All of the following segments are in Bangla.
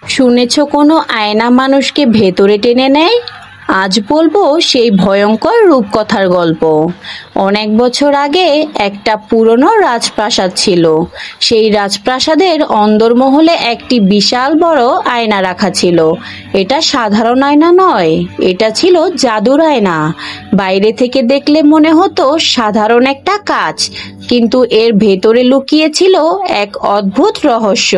শুনেছ কোনো আয়না মানুষকে ভেতরে টেনে নেয়? আজ বলবো সেই ভয়ঙ্কর রূপকথার গল্প। অনেক বছর আগে একটা পুরনো রাজপ্রাসাদ ছিল। সেই রাজপ্রাসাদের অন্দরমহলে একটি বিশাল বড় আয়না রাখা ছিল। এটা সাধারণ আয়না নয়, এটা ছিল জাদুর আয়না। বাইরে থেকে দেখলে মনে হতো সাধারণ একটা কাঁচ, কিন্তু এর ভেতরে লুকিয়ে ছিল এক অদ্ভুত রহস্য।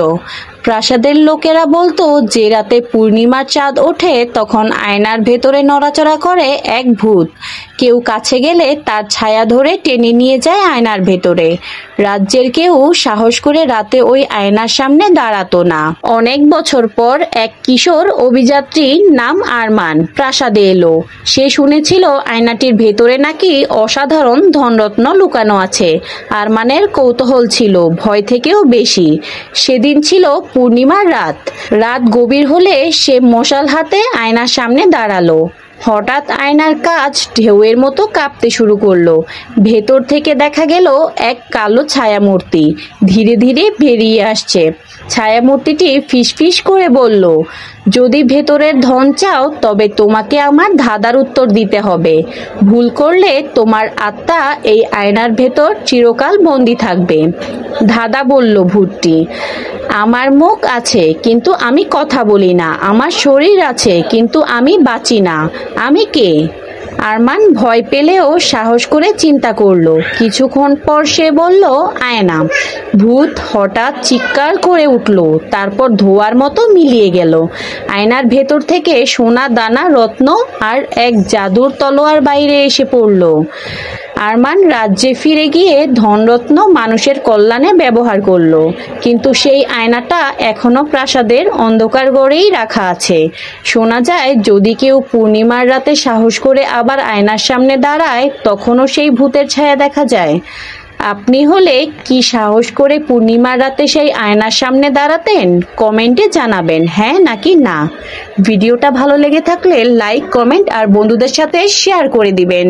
প্রাসাদের লোকেরা বলতো যে রাতে পূর্ণিমার চাঁদ ওঠে তখন আয়নার ভেতরে নড়াচড়া করে এক ভূত। কেউ কাছে গেলে তার ছায়া ধরে টেনে নিয়ে যায় আয়নার ভেতরে। রাজ্যের কেউ সাহস করে রাতে ওই আয়নার সামনে দাঁড়াতো না। অনেক বছর পর এক কিশোর অভিযাত্রী নাম আরমান প্রাসাদে এলো। সে শুনেছিল আয়নাটির ভেতরে নাকি অসাধারণ ধনরত্ন লুকানো আছে। আরমানের কৌতূহল ছিল ভয় থেকেও বেশি। সেদিন ছিল পূর্ণিমার রাত। রাত গভীর হলে সে মশাল হাতে আয়নার সামনে দাঁড়ালো। হঠাৎ আয়নার কাঁচ ঢেউয়ের মতো কাঁপতে শুরু করলো। ভেতর থেকে দেখা গেল এক কালো ছায়ামূর্তি ধীরে ধীরে বেরিয়ে আসছে। ছায়ামূর্তিটি ফিসফিস করে বলল, যদি ভেতরের ধন চাও তবে তোমাকে আমার ধাঁধার উত্তর দিতে হবে। ভুল করলে তোমার আত্মা এই আয়নার ভেতর চিরকাল বন্দি থাকবে। ধাঁধা বলল ভূতটি, আমার মুখ আছে কিন্তু আমি কথা বলি না, আমার শরীর আছে কিন্তু আমি বাঁচি না, আমি কে? আরমান ভয় পেলেও সাহস করে চিন্তা করলো। কিছুক্ষণ পর সে বলল, আয়না। ভূত হঠাৎ চিৎকার করে উঠল, তারপর ধোঁয়ার মতো মিলিয়ে গেল। আয়নার ভেতর থেকে সোনা দানা রত্ন আর এক জাদুর তলোয়ার বাইরে এসে পড়ল। আরমান রাজ্যে ফিরে গিয়ে ধনরত্ন মানুষের কল্যাণে ব্যবহার করলো, কিন্তু সেই আয়নাটা এখনো প্রাসাদের অন্ধকার ঘরেই রাখা আছে। শোনা যায় যদি কেউ পূর্ণিমার রাতে সাহস করে আবার আয়নার সামনে দাঁড়ায় তখনও সেই ভূতের ছায়া দেখা যায়। আপনি হলে কি সাহস করে পূর্ণিমার রাতে সেই আয়নার সামনে দাঁড়াতেন? কমেন্টে জানাবেন হ্যাঁ নাকি না। ভিডিওটা ভালো লেগে থাকলে লাইক, কমেন্ট আর বন্ধুদের সাথে শেয়ার করে দিবেন।